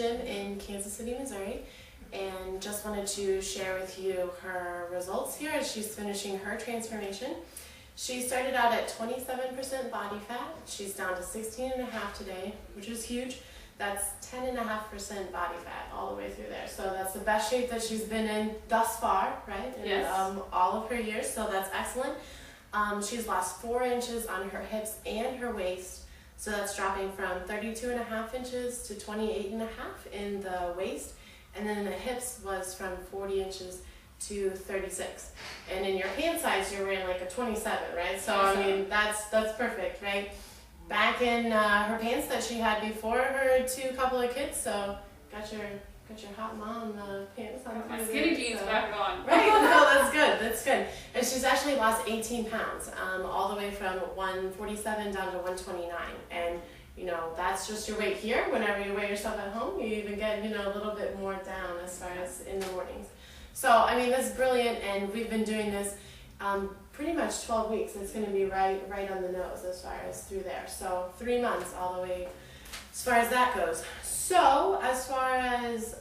gym in Kansas City, Missouri, and just wanted to share with you her results here as she's finishing her transformation. She started out at 27% body fat. She's down to 16.5 today, which is huge. That's 10.5% body fat all the way through there. So that's the best shape that she's been in thus far, right? In all of her years, so that's excellent. She's lost 4 inches on her hips and her waist. So that's dropping from 32.5 inches to 28.5 in the waist. And then the hips was from 40 inches to 36. And in your pant size, you're wearing like a 27, right? So I mean, that's perfect, right? Back in her pants that she had before her couple of kids. So got your hot mom pants on. My skinny jeans back on. Right, no, that's good, that's good. And she's actually lost 18 pounds, all the way from 147 down to 129. And you know, that's just your weight here. Whenever you weigh yourself at home, you even get, you know, a little bit more down as far as in the mornings. So, I mean, that's brilliant, and we've been doing this pretty much 12 weeks. It's going to be right on the nose as far as through there. So 3 months all the way as far as that goes. So as far as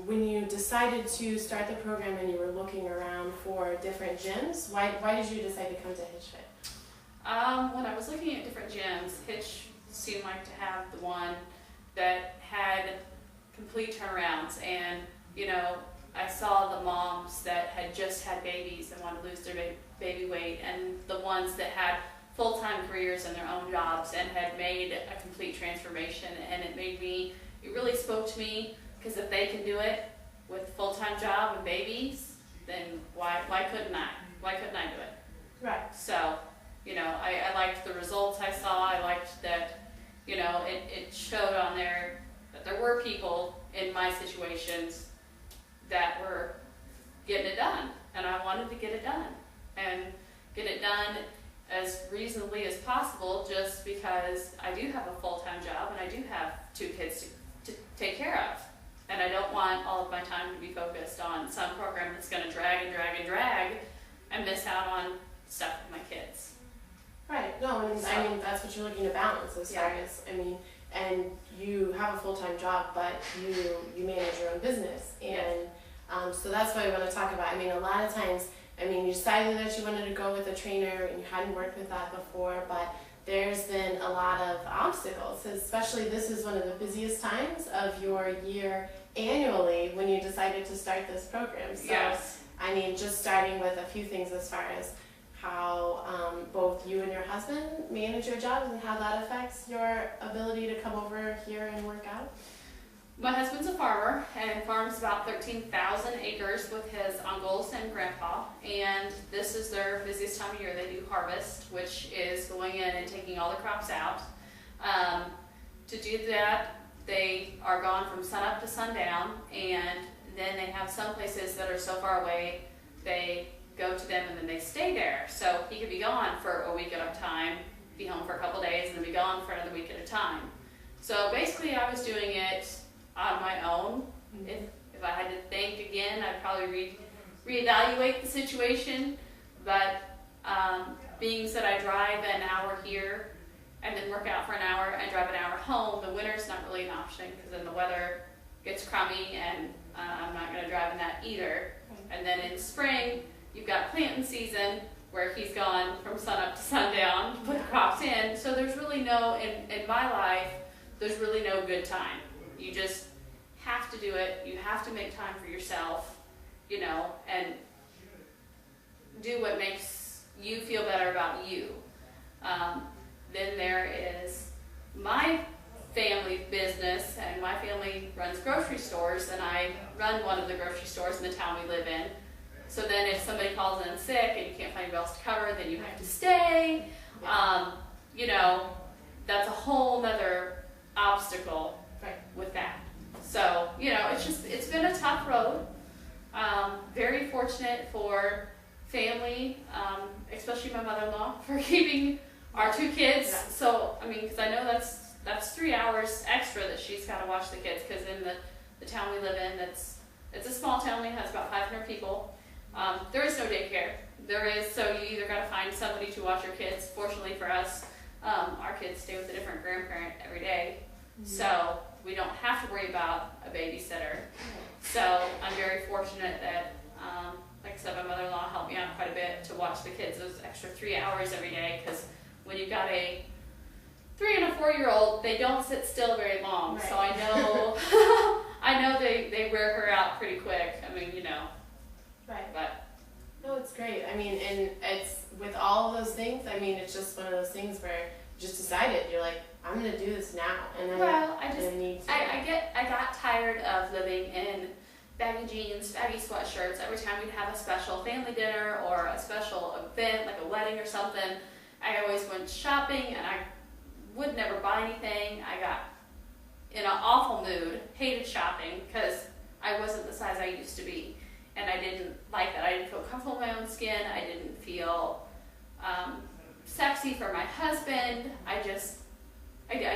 when you decided to start the program and you were looking around for different gyms, why did you decide to come to Hitch Fit? When I was looking at different gyms, Hitch seemed like to have the one that had complete turnarounds, and you know, I saw the moms that had just had babies and wanted to lose their baby weight, and the ones that had full-time careers in their own jobs and had made a complete transformation. And it really spoke to me, because if they can do it with a full-time job and babies, then why couldn't I? Why couldn't I do it? Right. So, you know, I liked the results I saw. I liked that, you know, it showed on there that there were people in my situations that were getting it done, and I wanted to get it done, and get it done as reasonably as possible, just because I do have a full-time job and I do have 2 kids to take care of, and I don't want all of my time to be focused on some program that's going to drag and miss out on stuff with my kids. Right. No, and I mean, that's what you're looking to balance as far as, I mean, and you have a full-time job, but you manage your own business, and so that's what I want to talk about. I mean, a lot of times, I mean, you decided that you wanted to go with a trainer and you hadn't worked with that before, but there's been a lot of obstacles, especially this is one of the busiest times of your year annually when you decided to start this program. So, I mean, just starting with a few things as far as how both you and your husband manage your jobs and how that affects your ability to come over here and work out. My husband's a farmer and farms about 13,000 acres with his uncles and grandpa, and this is their busiest time of year. They do harvest, which is going in and taking all the crops out. To do that, they are gone from sunup to sundown, and then they have some places that are so far away, they go to them and then they stay there. So he could be gone for a week at a time, be home for a couple days, and then be gone for another week at a time. So basically I was doing it on my own. If I had to think again, I'd probably reevaluate the situation. But being said, I drive an hour here and then work out for an hour and drive an hour home. The winter's not really an option, because then the weather gets crummy, and I'm not going to drive in that either. And then in spring, you've got planting season, where he's gone from sunup to sundown to put the crops in. So there's really no, in my life, there's really no good time. You just have to do it. You have to make time for yourself, you know, and do what makes you feel better about you. Then there is my family business, and my family runs grocery stores, and I run one of the grocery stores in the town we live in. So then if somebody calls in sick and you can't find anybody else to cover, then you have to stay. You know, that's a whole nother obstacle with that. So, you know, it's been a tough road. Very fortunate for family, especially my mother-in-law, for keeping our 2 kids. So, I mean, because I know that's 3 hours extra that she's got to watch the kids, because in the town we live in, it's a small town. It has about 500 people. There is no daycare. So you either got to find somebody to watch your kids. Fortunately for us, our kids stay with a different grandparent every day. So we don't have to worry about a babysitter. So I'm very fortunate that, like I said, my mother-in-law helped me out quite a bit to watch the kids those extra 3 hours every day, because when you've got a 3 and a 4-year-old, they don't sit still very long. Right. So I know, I know they wear her out pretty quick. I mean, Right. but No, it's great. I mean, and it's with all of those things. I mean, it's just one of those things where you just decided you're like, I'm gonna do this now, and I need to. I got tired of living in baggy jeans, baggy sweatshirts. Every time we'd have a special family dinner or a special event, like a wedding or something, I always went shopping and I would never buy anything. I got in an awful mood, hated shopping because I wasn't the size I used to be. And I didn't like that. I didn't feel comfortable in my own skin. I didn't feel sexy for my husband. I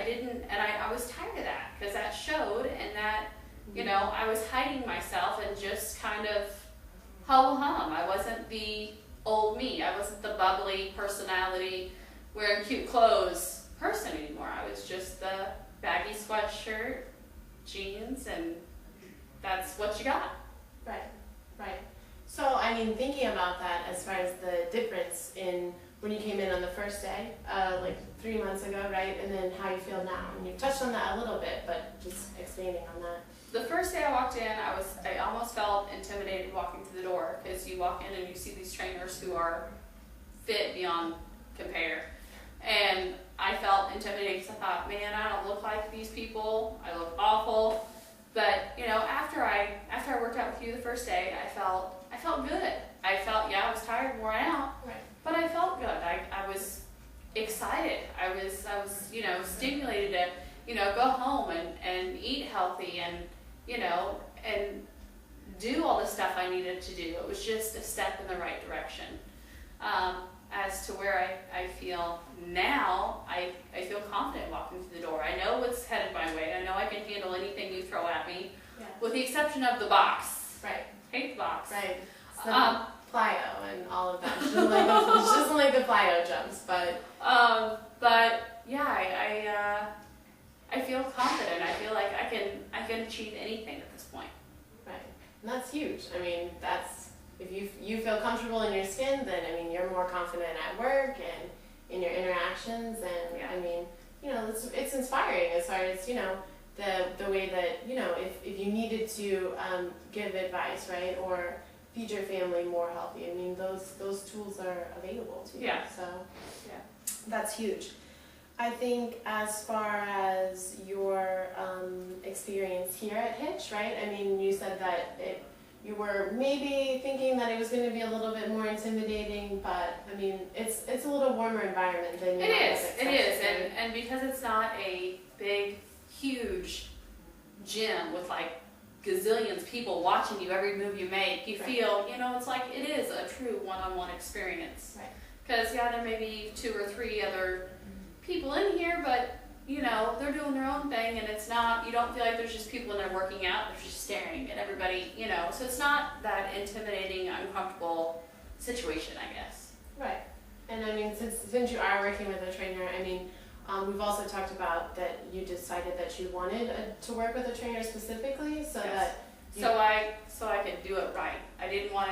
didn't, and I was tired of that because that showed, and that, I was hiding myself and just kind of ho-hum. I wasn't the old me. I wasn't the bubbly personality, wearing cute clothes person anymore. I was just the baggy sweatshirt, jeans, and that's what you got. Right. So, I mean, thinking about that as far as the difference in when you came in on the first day, like 3 months ago, right? And then how you feel now. And you touched on that a little bit, but just expanding on that. The first day I walked in, I almost felt intimidated walking through the door, because you walk in and you see these trainers who are fit beyond compare. And I felt intimidated because I thought, man, I don't look like these people. I look awful. But after I worked out with you the first day, I felt good. I felt, I was tired, worn out, Right. but I felt good. I was excited. I was stimulated to go home and eat healthy and and do all the stuff I needed to do. It was just a step in the right direction. As to where I feel now, I feel confident walking through the door. I know what's headed my way. I know I can handle anything you throw at me, Yeah. with the exception of the box. Right. Hate the box. Right. So plyo and all of that. She doesn't like the plyo jumps, but yeah, I feel confident. I feel like I can achieve anything at this point. right. And that's huge. I mean, if you feel comfortable in your skin, then I mean you're more confident at work and in your interactions, and Yeah. I mean, it's inspiring as far as the way that if you needed to give advice, right, or feed your family more healthy. I mean, those tools are available to you. Yeah. So Yeah. that's huge. I think as far as your experience here at Hitch, right? I mean, you said that you were maybe thinking that it was going to be a little bit more intimidating, but I mean, it's a little warmer environment than you It expected, is, right? and because it's not a big, huge gym with like gazillions of people watching you every move you make, you Right. feel, it's like it is a true one-on-one experience. Right. Because there may be 2 or 3 other people in here, but they're doing their own thing, and it's not, you don't feel like there's just people in there working out, they're just staring at everybody, so it's not that intimidating, uncomfortable situation, I guess. Right. And I mean, since you are working with a trainer, I mean, we've also talked about that you decided that you wanted to work with a trainer specifically, so Yes. that So I could do it right. I didn't want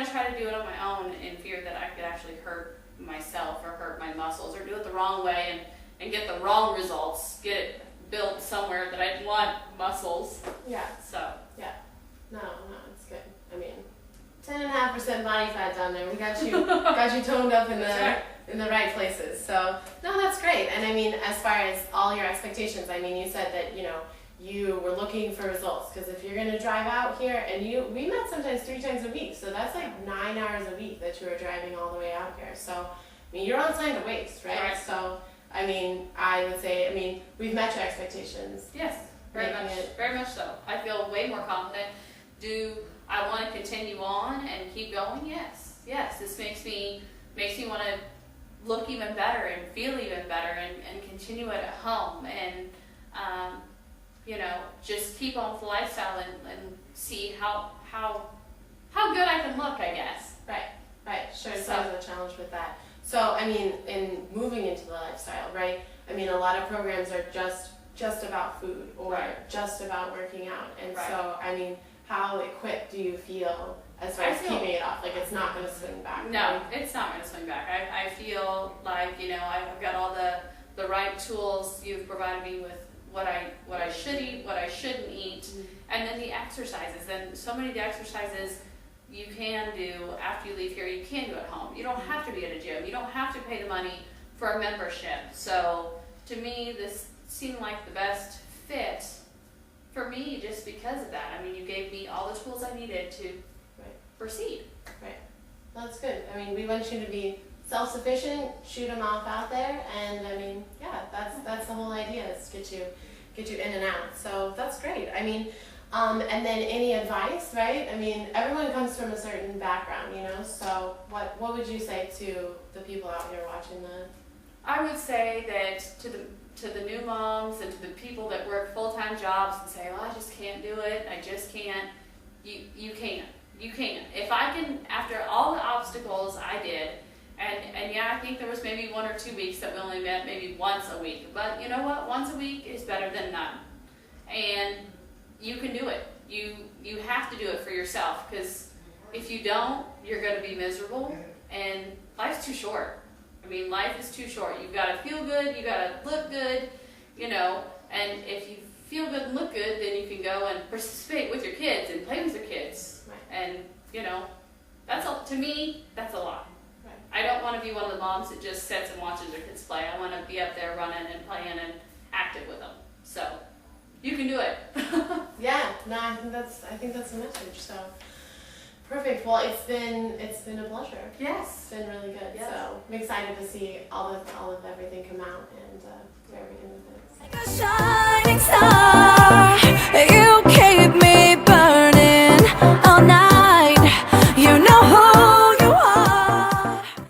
to try to do it on my own in fear that I could actually hurt myself or hurt my muscles or do it the wrong way and get the wrong results, get it built somewhere that I didn't want muscles. yeah. So No, it's good. I mean, 10.5% body fat down there. We got you toned up in That's right. in the right places. So no, that's great. And I mean, as far as all your expectations, I mean, you said that you were looking for results, because if you're going to drive out here, and we met sometimes 3 times a week, so that's like 9 hours a week that you were driving all the way out here. So I mean, you're on time to waste, right? Right. So I mean, I would say, I mean, we've met your expectations. yes, very much so. I feel way more confident. Do I want to continue on and keep going? Yes. This makes me want to look even better and feel even better and continue it at home and just keep on with the lifestyle and see how good I can look, I guess. Right, sure, So- it's always a challenge with that. So, I mean, in moving into the lifestyle, right, I mean, a lot of programs are just just about food or Right. just about working out. And Right. so, I mean, how equipped do you feel as far I as feel- keeping it off? Like, it's not going to swing back. No, right? it's not going to swing back. I feel like, you know, I've got all the right tools. You've provided me with what I should eat, what I shouldn't eat, and then the exercises. And so many of the exercises you can do after you leave here, you can do at home. You don't have to be at a gym. You don't have to pay the money for a membership. So to me, this seemed like the best fit for me just because of that. I mean, you gave me all the tools I needed to proceed. That's good. I mean, we want you to be self-sufficient, shoot them off out there, and I mean, yeah, that's the whole idea, is get you in and out. So that's great. I mean, and then any advice, right? I mean, everyone comes from a certain background, you know. So what would you say to the people out here watching the? I would say that to the new moms and to the people that work full-time jobs and say, well, I just can't do it, I just can't, you can. You can. If I can, after all the obstacles I did, and yeah, I think there was maybe 1 or 2 weeks that we only met maybe once a week, but you know what? Once a week is better than none. And you can do it. You have to do it for yourself, because if you don't, you're going to be miserable, and life's too short. I mean, life is too short. You've got to feel good, you've got to look good, you know, and if you feel good and look good, then you can go and participate with your kids and play with your kids. Right. And, you know, to me, that's a lot. Right. I don't want to be one of the moms that just sits and watches their kids play. I want to be up there running and playing and active with them. So, you can do it. Yeah, no, I think that's the message. So perfect. Well, it's been a pleasure. Yes. It's been really good. Yes. So I'm excited to see all of everything come out and do everything with it. Like a shine.